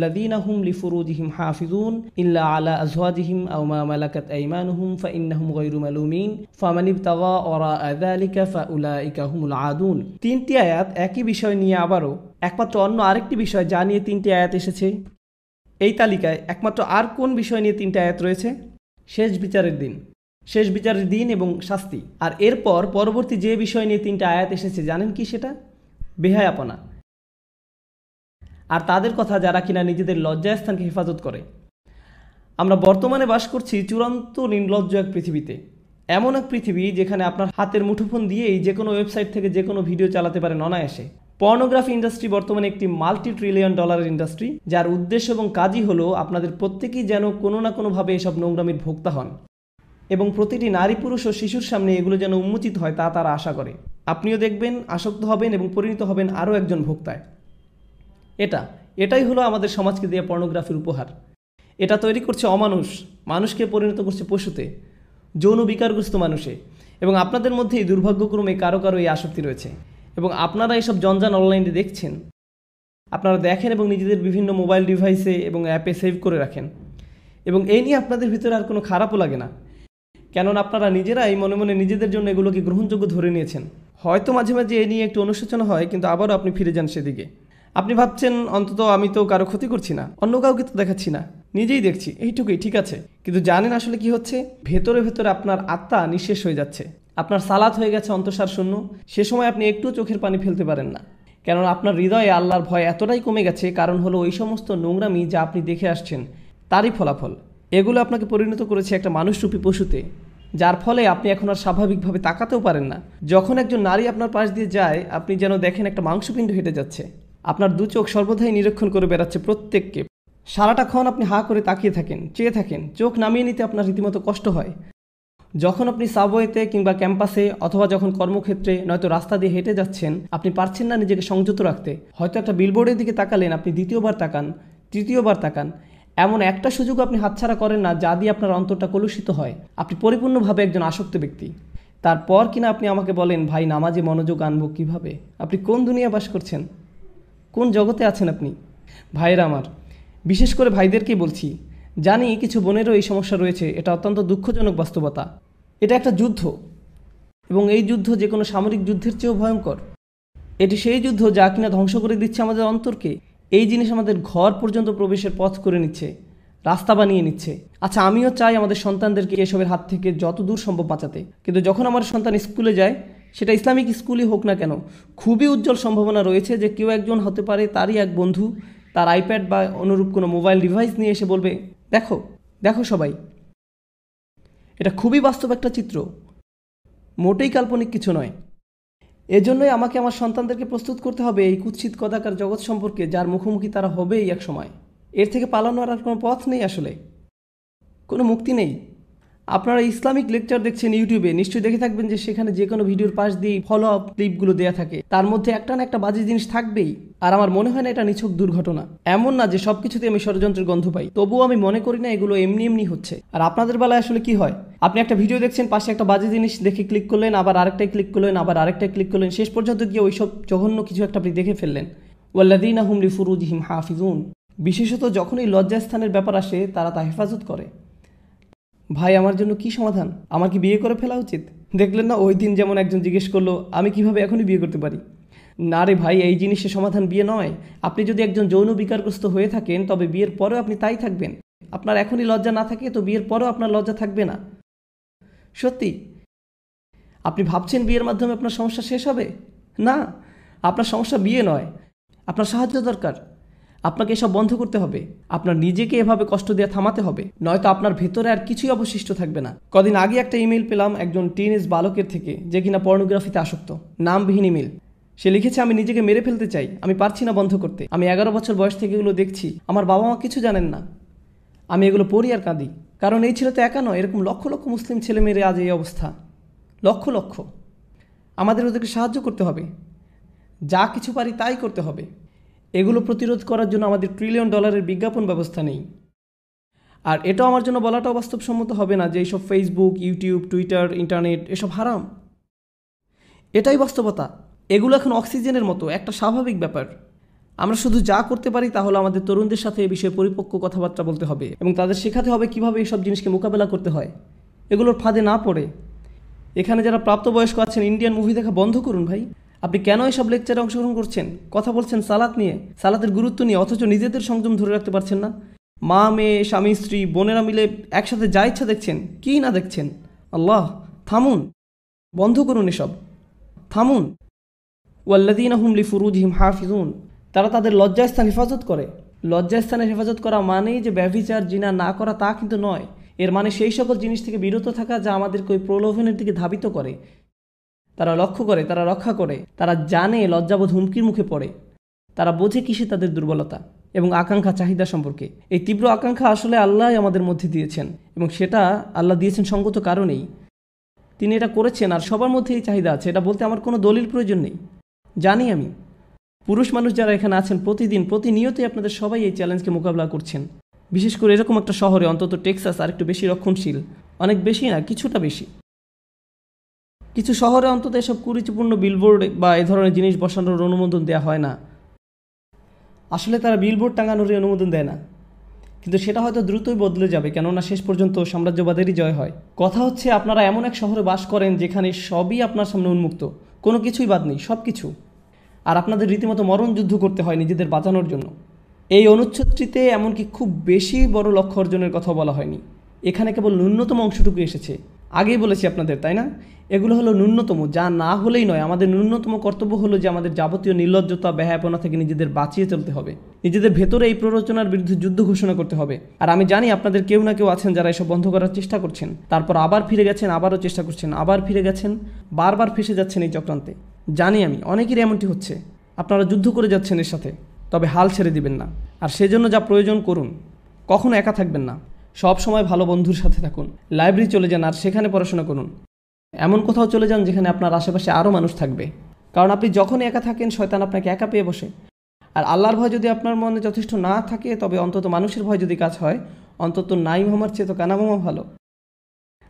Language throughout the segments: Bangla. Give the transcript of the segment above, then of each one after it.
الذين هم لفروجهم حافظون إلا على أزواجهم أو ما ملكت أيمانهم فإنهم غير ملومين فمن ابتغى وراء ذلك فأولئك هم العادون। তিনটি আয়াত একই বিষয় নিয়ে আবারও একমাত্র অন্য আরেকটি বিষয় যা নিয়ে তিনটি আয়াত এসেছে। এই তালিকায় একমাত্র আর কোন বিষয় নিয়ে তিনটি আয়াত রয়েছে? শেষ বিচারের দিন, শেষ বিচারের দিন এবং শাস্তি। আর এরপর পরবর্তী যে বিষয় নিয়ে তিনটা আয়াত এসেছে জানেন কি সেটা? বেহায়াপনা। আর তাদের কথা যারা কিনা নিজেদের লজ্জাস্থানকে হেফাজত করে। আমরা বর্তমানে বাস করছি চূড়ান্ত নির্লজ্জ এক পৃথিবীতে। এমন এক পৃথিবী যেখানে আপনার হাতের মুঠোফোন দিয়েই যে কোনো ওয়েবসাইট থেকে যে কোনো ভিডিও চালাতে পারেন অনায়াসে। পর্নোগ্রাফি ইন্ডাস্ট্রি বর্তমানে একটি $multi-trillion ইন্ডাস্ট্রি, যার উদ্দেশ্য এবং কাজই হলো আপনাদের প্রত্যেকেই যেন কোনো না কোনোভাবে এসব নোংরামির ভোক্তা হন এবং প্রতিটি নারী পুরুষ ও শিশুর সামনে এগুলো যেন উন্মোচিত হয় তা তারা আশা করে। আপনিও দেখবেন, আসক্ত হবেন এবং পরিণত হবেন আরও একজন ভোক্তায়। এটাই হলো আমাদের সমাজকে দেওয়া পর্নোগ্রাফির উপহার। এটা তৈরি করছে অমানুষ, মানুষকে পরিণত করছে পশুতে, যৌন বিকারগ্রস্ত মানুষে। এবং আপনাদের মধ্যেই দুর্ভাগ্যক্রমে কারো কারো এই আসক্তি রয়েছে এবং আপনারা এসব জঞ্জাল অনলাইনে দেখছেন। আপনারা দেখেন এবং নিজেদের বিভিন্ন মোবাইল ডিভাইসে এবং অ্যাপে সেভ করে রাখেন এবং এই নিয়ে আপনাদের ভিতরে আর কোনো খারাপও লাগে না, কেননা আপনারা নিজেরাই মনে মনে নিজেদের জন্য এগুলোকে গ্রহণযোগ্য ধরে নিয়েছেন। হয়তো মাঝে মাঝে এ নিয়ে একটু অনুশোচনা হয়, কিন্তু আবারও আপনি ফিরে যান সেদিকে। আপনি ভাবছেন অন্তত আমি তো কারো ক্ষতি করছি না, অন্য কাউকে তো দেখাচ্ছি না, নিজেই দেখছি, এইটুকুই ঠিক আছে। কিন্তু জানেন আসলে কি হচ্ছে? ভেতরে ভেতরে আপনার আত্মা নিঃশেষ হয়ে যাচ্ছে, আপনার সালাত হয়ে গেছে অন্তঃসার শূন্য। সে সময় আপনি একটুও চোখের পানি ফেলতে পারেন না, কেননা আপনার হৃদয়ে আল্লাহর ভয় এতটাই কমে গেছে। কারণ হলো ওই সমস্ত নোংরামি যা আপনি দেখে আসছেন তারই ফলাফল। এগুলো আপনাকে পরিণত করেছে একটা মানুষরূপী পশুতে, যার ফলে আপনি এখন আর স্বাভাবিকভাবে তাকাতেও পারেন না। যখন একজন নারী আপনার পাশ দিয়ে যায় আপনি যেন দেখেন একটা মাংসপিণ্ড হেঁটে যাচ্ছে। আপনার দু চোখ সর্বদাই নিরীক্ষণ করে বেড়াচ্ছে প্রত্যেককে। সারাটাক্ষণ আপনি হাঁ করে তাকিয়ে থাকেন, চেয়ে থাকেন, চোখ নামিয়ে নিতে আপনার রীতিমতো কষ্ট হয়। যখন আপনি সাবওয়েতে কিংবা ক্যাম্পাসে অথবা যখন কর্মক্ষেত্রে নয়তো রাস্তা দিয়ে হেঁটে যাচ্ছেন, আপনি পারছেন না নিজেকে সংযত রাখতে। হয়তো একটা বিলবোর্ডের দিকে তাকালেন, আপনি দ্বিতীয়বার তাকান, তৃতীয়বার তাকান। এমন একটা সুযোগ আপনি হাতছাড়া করেন না যা দিয়ে আপনার অন্তরটা কলুষিত হয়। আপনি পরিপূর্ণভাবে একজন আসক্ত ব্যক্তি। তারপর কিনা আপনি আমাকে বলেন, ভাই নামাজে মনোযোগ আনবো কীভাবে? আপনি কোন দুনিয়া বাস করছেন? কোন জগতে আছেন আপনি? ভাইয়েরা আমার, বিশেষ করে ভাইদেরকেই বলছি, জানি কিছু বোনেরও এই সমস্যা রয়েছে। এটা অত্যন্ত দুঃখজনক বাস্তবতা। এটা একটা যুদ্ধ এবং এই যুদ্ধ যে কোনো সামরিক যুদ্ধের চেয়েও ভয়ঙ্কর। এটি সেই যুদ্ধ যা কিনা ধ্বংস করে দিচ্ছে আমাদের অন্তরকে। এই জিনিস আমাদের ঘর পর্যন্ত প্রবেশের পথ করে নিচ্ছে, রাস্তা বানিয়ে নিচ্ছে। আচ্ছা, আমিও চাই আমাদের সন্তানদেরকে এসবের হাত থেকে যত দূর সম্ভব বাঁচাতে, কিন্তু যখন আমার সন্তান স্কুলে যায়, সেটা ইসলামিক স্কুলই হোক না কেন, খুবই উজ্জ্বল সম্ভাবনা রয়েছে যে কেউ একজন হতে পারে তারই এক বন্ধু তার আইপ্যাড বা অনুরূপ কোনো মোবাইল ডিভাইস নিয়ে এসে বলবে, দেখো দেখো সবাই। এটা খুবই বাস্তব একটা চিত্র, মোটেই কাল্পনিক কিছু নয়। এজন্যই আমাকে আমার সন্তানদেরকে প্রস্তুত করতে হবে এই কুৎসিত কদাকার জগৎ সম্পর্কে, যার মুখোমুখি তারা হবেই এক সময়। এর থেকে পালানোর আর কোনো পথ নেই, আসলে কোনো মুক্তি নেই। আপনারা ইসলামিক লেকচার দেখছেন ইউটিউবে, নিশ্চয়ই দেখে থাকবেন যে সেখানে যে কোনো ভিডিওর পাশ দিয়ে ফলো আপ ক্লিপগুলো দেওয়া থাকে, তার মধ্যে একটা না একটা বাজে জিনিস থাকবেই। আর আমার মনে হয় না এটা নিছক দুর্ঘটনা। এমন না যে সব কিছুতে আমি ষড়যন্ত্রের গন্ধ পাই, তবুও আমি মনে করি না এগুলো এমনি এমনি হচ্ছে। আর আপনাদের বেলায় আসলে কি হয়? আপনি একটা ভিডিও দেখছেন, পাশে একটা বাজে জিনিস দেখে ক্লিক করলেন, আবার আরেকটাই ক্লিক করলেন, আবার আরেকটাই ক্লিক করলেন, শেষ পর্যন্ত গিয়ে ওইসব জঘন্য কিছু একটা আপনি দেখে ফেললেন। ওয়াল্লাযীনা হুম লিফুরুজিহিম হাফিজুন। বিশেষত যখন এই লজ্জাস্থানের ব্যাপার আসে তারা তা হেফাজত করে। ভাই, আমার জন্য কি সমাধান? আমার কি বিয়ে করে ফেলা উচিত? দেখলেন না ওই দিন যেমন একজন জিজ্ঞেস করলো, আমি কিভাবে এখনই বিয়ে করতে পারি? না রে ভাই, এই জিনিসের সমাধান বিয়ে নয়। আপনি যদি একজন যৌন বিকারগ্রস্ত হয়ে থাকেন, তবে বিয়ের পরেও আপনি তাই থাকবেন। আপনার এখনই লজ্জা না থাকে তো বিয়ের পরেও আপনার লজ্জা থাকবে না। সত্যি। আপনি ভাবছেন বিয়ের মাধ্যমে আপনার সমস্যা শেষ হবে? না, আপনার সমস্যা বিয়ে নয়, আপনার সাহায্য দরকার। আপনাকে এসব বন্ধ করতে হবে। আপনার নিজেকে এভাবে কষ্ট দেওয়া থামাতে হবে, নয়তো আপনার ভেতরে আর কিছুই অবশিষ্ট থাকবে না। কদিন আগে একটা ইমেল পেলাম একজন টিনেজ বালকের থেকে, যে কিনা পর্নোগ্রাফিতে আসক্ত। নামবিহীন ইমেল। সে লিখেছে, আমি নিজেকে মেরে ফেলতে চাই, আমি পারছি না বন্ধ করতে। আমি 11 বছর বয়স থেকে এগুলো দেখছি, আমার বাবা মা কিছু জানেন না, আমি এগুলো পড়ি আর কাঁদি। কারণ এই ছেলে তো একা নয়, এরকম লক্ষ লক্ষ মুসলিম ছেলে মেয়ের আজ এই অবস্থা, লক্ষ লক্ষ। আমাদের ওদেরকে সাহায্য করতে হবে, যা কিছু পারি তাই করতে হবে। এগুলো প্রতিরোধ করার জন্য আমাদের $1 ট্রিলিয়ন বিজ্ঞাপন ব্যবস্থা নেই। আর এটাও আমার জন্য বলাটাও বাস্তবসম্মত হবে না যে এইসব ফেসবুক, ইউটিউব, টুইটার, ইন্টারনেট এসব হারাম। এটাই বাস্তবতা। এগুলো এখন অক্সিজেনের মতো একটা স্বাভাবিক ব্যাপার। আমরা শুধু যা করতে পারি তা হলো আমাদের তরুণদের সাথে এই বিষয়ে পরিপক্ক কথাবার্তা বলতে হবে এবং তাদের শেখাতে হবে কিভাবে এইসব জিনিসকে মোকাবেলা করতে হয়, এগুলোর ফাঁদে না পড়ে। এখানে যারা প্রাপ্তবয়স্ক আছেন, ইন্ডিয়ান মুভি দেখা বন্ধ করুন ভাই। আপনি কেন এসব লেকচারে অংশগ্রহণ করছেন? কথা বলছেন সালাত নিয়ে, সালাতের গুরুত্ব নিয়ে, অথচ নিজেদের সংযম ধরে রাখতে পারছেন না। মা মেয়ে, স্বামী স্ত্রী, বোনেরা মিলে একসাথে যা ইচ্ছা দেখছেন, কি না দেখছেন। আল্লাহ, থামুন, বন্ধ করুন এসব, থামুন। ওয়াল্লাযীনা হুম লিফুরুজিহিম হাফিজুন, তারা তাদের লজ্জাস্থান হেফাজত করে। লজ্জাস্থানের হেফাজত করা মানেই যে ব্যভিচার জিনা না করা তা কিন্তু নয়। এর মানে সেই সকল জিনিস থেকে বিরত থাকা যা আমাদেরকে ওই প্রলোভনের দিকে ধাবিত করে। তারা লক্ষ্য করে, তারা রক্ষা করে, তারা জানে লজ্জাবোধ হুমকির মুখে পড়ে, তারা বোঝে কিসে তাদের দুর্বলতা এবং আকাঙ্ক্ষা চাহিদা সম্পর্কে। এই তীব্র আকাঙ্ক্ষা আসলে আল্লাহ আমাদের মধ্যে দিয়েছেন এবং সেটা আল্লাহ দিয়েছেন সঙ্গত কারণেই। তিনি এটা করেছেন আর সবার মধ্যে এই চাহিদা আছে, এটা বলতে আমার কোনো দলিল প্রয়োজন নেই। জানি আমি, পুরুষ মানুষ যারা এখানে আছেন প্রতিদিন প্রতিনিয়তই আপনাদের সবাই এই চ্যালেঞ্জকে মোকাবিলা করছেন। বিশেষ করে এরকম একটা শহরে, অন্তত টেক্সাস আর একটু বেশি রক্ষণশীল, অনেক বেশি না, কিছুটা বেশি। কিছু শহরে অন্তত এসব কুরুচিপূর্ণ বিলবোর্ড বা এ ধরনের জিনিস বসানোর অনুমোদন দেওয়া হয় না। আসলে তারা বিলবোর্ড টাঙানোর অনুমোদন দেয় না, কিন্তু সেটা হয়তো দ্রুতই বদলে যাবে, কেননা শেষ পর্যন্ত সাম্রাজ্যবাদেরই জয় হয়। কথা হচ্ছে আপনারা এমন এক শহরে বাস করেন যেখানে সবই আপনার সামনে উন্মুক্ত, কোনো কিছুই বাদ নেই, সব কিছু। আর আপনাদের রীতিমতো মরণ যুদ্ধ করতে হয় নিজেদের বাঁচানোর জন্য। এই অনুচ্ছেদটিতে এমনকি খুব বেশি বড় লক্ষ্য অর্জনের কথা বলা হয়নি, এখানে কেবল ন্যূনতম অংশটুকু এসেছে। আগেই বলেছি আপনাদের, তাই না? এগুলো হলো ন্যূনতম, যা না হলেই নয়। আমাদের ন্যূনতম কর্তব্য হলো যে আমাদের যাবতীয় নির্লজ্জতা, ব্যয়াপনা থেকে নিজেদের বাঁচিয়ে চলতে হবে, নিজেদের ভেতরে এই প্ররোচনার বিরুদ্ধে যুদ্ধ ঘোষণা করতে হবে। আর আমি জানি আপনাদের কেউ না কেউ আছেন যারা এসব বন্ধ করার চেষ্টা করছেন, তারপর আবার ফিরে গেছেন, আবারও চেষ্টা করছেন, আবার ফিরে গেছেন, বারবার ফেসে যাচ্ছেন এই চক্রান্তে। জানি আমি, অনেকেরই এমনটি হচ্ছে। আপনারা যুদ্ধ করে যাচ্ছেন এর সাথে, তবে হাল ছেড়ে দিবেন না। আর সেজন্য যা প্রয়োজন করুন, কখনো একা থাকবেন না, সব সময় ভালো বন্ধুর সাথে থাকুন। লাইব্রেরি চলে যান আর সেখানে পড়াশোনা করুন। এমন কোথাও চলে যান যেখানে আপনার আশেপাশে আরও মানুষ থাকবে, কারণ আপনি যখনই একা থাকেন শয়তান আপনাকে একা পেয়ে বসে। আর আল্লাহর ভয় যদি আপনার মনে যথেষ্ট না থাকে, তবে অন্তত মানুষের ভয় যদি কাজ হয়, অন্তত নাই মামার চেয়ে তো কানা মামা ভালো।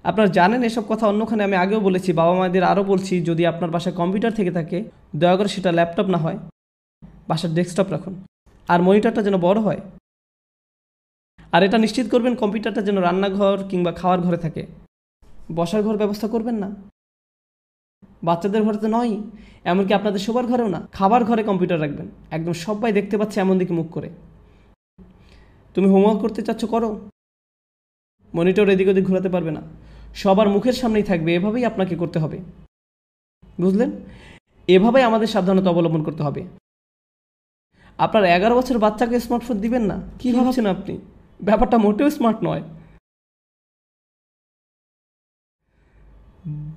আপনারা জানেন এসব কথা অন্যখানে আমি আগেও বলেছি, বাবা মায়েদের আরও বলছি, যদি আপনার বাসায় কম্পিউটার থেকে থাকে দয়া করে সেটা ল্যাপটপ না হয়, বাসার ডেস্কটপ রাখুন। আর মনিটরটা যেন বড় হয়। আর এটা নিশ্চিত করবেন কম্পিউটারটা যেন রান্নাঘর কিংবা খাওয়ার ঘরে থাকে, বসার ঘর ব্যবস্থা করবেন না। বাচ্চাদের ঘরে তো নয়, এমনকি আপনাদের শোবার ঘরেও না, খাবার ঘরে কম্পিউটার রাখবেন, একদম সবাই দেখতে পাচ্ছে এমন দিকে মুখ করে। তুমি হোমওয়ার্ক করতে চাচ্ছ, করো, মনিটর এদিক ওদিক ঘোরাতে পারবে না, সবার মুখের সামনেই থাকবে। এভাবেই আপনাকে করতে হবে, বুঝলেন? এভাবেই আমাদের সাবধানতা অবলম্বন করতে হবে। আপনার 11 বছর বাচ্চাকে স্মার্টফোন দিবেন না, কি ভাবছেন আপনি? ব্যাপারটা মোটেও স্মার্ট নয়।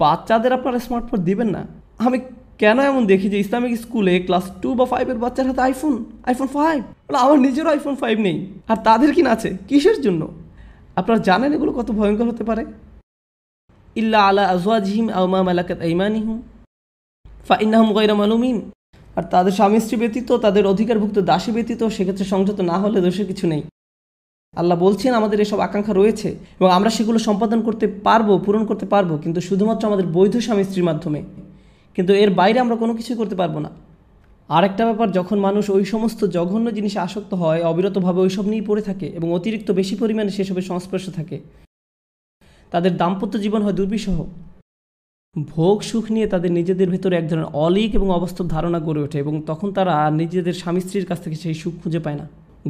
বাচ্চাদের আপনারা স্মার্টফোন দিবেন না। আমি কেন এমন দেখি যে ইসলামিক স্কুলে ক্লাস 2 বা 5 বাচ্চার হাতে আইফোন 5। আমার নিজেরও আইফোন 5 নেই, আর তাদের কিনা আছে, কিসের জন্য? আপনারা জানেন এগুলো কত ভয়ঙ্কর হতে পারে? ইল্লা আলা আজওয়াজিহিম আও মা মালাকাত আইমানিহুম ফাইন্নাহুম গায়রা মালুমিন। আর তাদের স্বামী স্ত্রী ব্যতীত, তাদের অধিকারভুক্ত দাসী ব্যতীত, সেক্ষেত্রে সংযত না হলে দোষের কিছু নেই। আল্লাহ বলছেন আমাদের এসব আকাঙ্ক্ষা রয়েছে এবং আমরা সেগুলো সম্পাদন করতে পারবো, পূরণ করতে পারবো, কিন্তু শুধুমাত্র আমাদের বৈধ স্বামী স্ত্রীর মাধ্যমে। কিন্তু এর বাইরে আমরা কোনো কিছুই করতে পারবো না। আরেকটা ব্যাপার, যখন মানুষ ওই সমস্ত জঘন্য জিনিসে আসক্ত হয়, অবিরতভাবে ওইসব নিয়েই পড়ে থাকে এবং অতিরিক্ত বেশি পরিমাণে সেসবের সংস্পর্শে থাকে, তাদের দাম্পত্য জীবন হয় দুর্বিষহ। ভোগ সুখ নিয়ে তাদের নিজেদের ভেতরে এক ধরনের অলীক এবং অবাস্তব ধারণা গড়ে ওঠে এবং তখন তারা নিজেদের স্বামী স্ত্রীর কাছ থেকে সেই সুখ খুঁজে পায় না।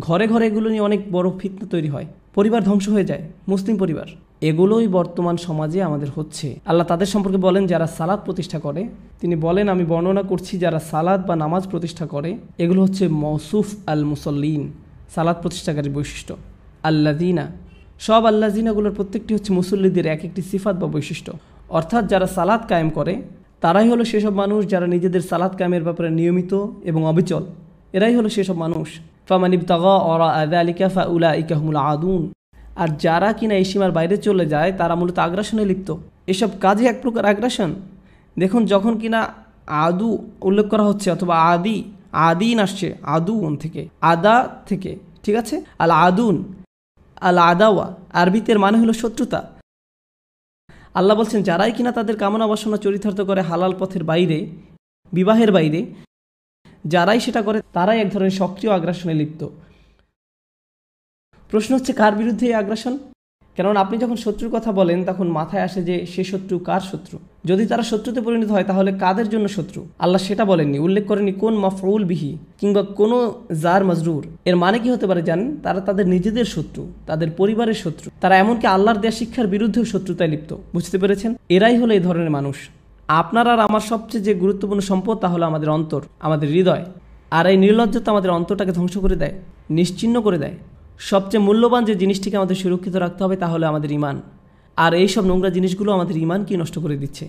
ঘরে ঘরে এগুলো নিয়ে অনেক বড় ফিতনা তৈরি হয়, পরিবার ধ্বংস হয়ে যায়, মুসলিম পরিবার। এগুলোই বর্তমান সমাজে আমাদের হচ্ছে। আল্লাহ তাদের সম্পর্কে বলেন যারা সালাত প্রতিষ্ঠা করে। তিনি বলেন, আমি বর্ণনা করছি যারা সালাত বা নামাজ প্রতিষ্ঠা করে, এগুলো হচ্ছে মৌসুফ আল মুসল্লিন, সালাত প্রতিষ্ঠাকারীর বৈশিষ্ট্য। আল্লাযিনা, সব আল্লাযিনাগুলোর প্রত্যেকটি হচ্ছে মুসল্লিদের এক একটি সিফাত বা বৈশিষ্ট্য। অর্থাৎ যারা সালাত কায়েম করে তারাই হলো সেসব মানুষ যারা নিজেদের সালাত কায়েমের ব্যাপারে নিয়মিত এবং অবিচল। এরাই হলো সেসব মানুষ। ফামান ইবতাগা ওয়ারাআ যালিকা ফাউলাইকা হুমুল আদুন। আর যারা কিনা এই সীমার বাইরে চলে যায় তারা মূলত আগ্রাসনে লিপ্ত। এসব কাজে এক প্রকার আগ্রাসন। দেখুন, যখন কিনা আদু উল্লেখ করা হচ্ছে অথবা আদিন আসছে আদুন থেকে, আদা থেকে, ঠিক আছে? আল আদুন, আল আদাওয়া আরবিতের মানে হলো শত্রুতা। আল্লাহ বলছেন যারাই কিনা তাদের কামনা বাসনা চরিতার্থ করে হালাল পথের বাইরে, বিবাহের বাইরে, যারাই সেটা করে তারাই এক ধরনের সক্রিয় আগ্রাসনে লিপ্ত। প্রশ্ন হচ্ছে কার বিরুদ্ধে এই আগ্রাসন? কেননা আপনি যখন শত্রুর কথা বলেন তখন মাথায় আসে যে সে শত্রু কার শত্রু। যদি তারা শত্রুতে পরিণত হয় তাহলে কাদের জন্য শত্রু? আল্লাহ সেটা বলেননি, উল্লেখ করেনি কোন মাফউল বিহি কিংবা কোনো জার মাজরুর। এর মানে কি হতে পারে জানেন? তারা তাদের নিজেদের শত্রু, তাদের পরিবারের শত্রু, তারা এমনকি আল্লাহর দেয়া শিক্ষার বিরুদ্ধেও শত্রুতায় লিপ্ত। বুঝতে পেরেছেন? এরাই হলো এই ধরনের মানুষ। আপনার আর আমার সবচেয়ে যে গুরুত্বপূর্ণ সম্পদ তা হলো আমাদের অন্তর, আমাদের হৃদয়। আর এই নির্লজ্জতা আমাদের অন্তরটাকে ধ্বংস করে দেয়, নিশ্চিহ্ন করে দেয়। সবচেয়ে মূল্যবান যে জিনিসটিকে আমাদের সুরক্ষিত রাখতে হবে তা হলো আমাদের ঈমান। আর এই সব নোংরা জিনিসগুলো আমাদের ঈমানকে নষ্ট করে দিচ্ছে,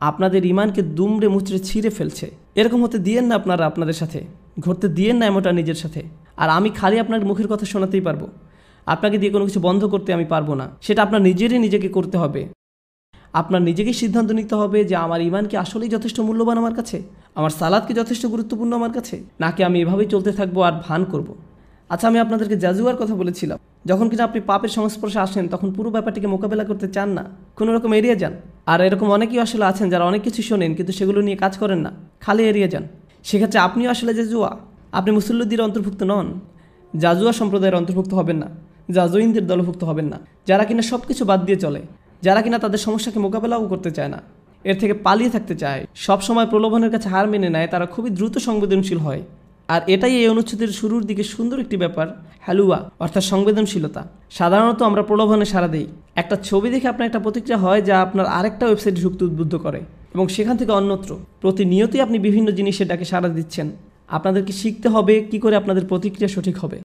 আপনাদের ঈমানকে দুমড়ে মুচড়ে ছিঁড়ে ফেলছে। এরকম হতে দিয়েন না আপনারা আপনাদের সাথে, ঘটতে দিয়েন না এমনটা নিজের সাথে। আর আমি খালি আপনার মুখের কথা শোনাতেই পারবো, আপনাকে দিয়ে কোনো কিছু বন্ধ করতে আমি পারবো না। সেটা আপনার নিজেকে করতে হবে। আপনার নিজেকেই সিদ্ধান্ত নিতে হবে যে আমার ঈমান কি আসলেই যথেষ্ট মূল্যবান আমার কাছে, আমার সালাত কি যথেষ্ট গুরুত্বপূর্ণ আমার কাছে, নাকি আমি এভাবেই চলতে থাকবো আর ভান করব। আচ্ছা, আমি আপনাদেরকে জাজুয়ার কথা বলেছিলাম। যখন কিনা আপনি পাপের সংস্পর্শে আসেন তখন পুরো ব্যাপারটিকে মোকাবেলা করতে চান না, কোনো রকম এড়িয়ে যান। আর এরকম অনেকেই আসলে আছেন যারা অনেক কিছু শোনেন কিন্তু সেগুলো নিয়ে কাজ করেন না, খালি এড়িয়ে যান। সেক্ষেত্রে আপনিও আসলে জাজুয়া, আপনি মুসল্লিদের অন্তর্ভুক্ত নন, জাজুয়া সম্প্রদায়ের অন্তর্ভুক্ত হবেন না, জাজুইনদের দলভুক্ত হবেন না, যারা কিনা সব কিছু বাদ দিয়ে চলে, যারা কিনা তাদের সমস্যাকে মোকাবেলাও করতে চায় না, এর থেকে পালিয়ে থাকতে চায়, সব সময় প্রলোভনের কাছে হার মেনে নেয়। তারা খুবই দ্রুত সংবেদনশীল হয়। আর এটাই এই অনুচ্ছেদের শুরুর দিকে সুন্দর একটি ব্যাপার, হালুয়া অর্থাৎ সংবেদনশীলতা। সাধারণত আমরা প্রলোভনে সাড়া দিই। একটা ছবি দেখে আপনার একটা প্রতিক্রিয়া হয় যা আপনার আরেকটা ওয়েবসাইটে ঢুকতে উদ্বুদ্ধ করে এবং সেখান থেকে অন্যত্র প্রতিনিয়তই আপনি বিভিন্ন জিনিসের ডাকে সাড়া দিচ্ছেন। আপনাদেরকে শিখতে হবে কি করে আপনাদের প্রতিক্রিয়া সঠিক হবে।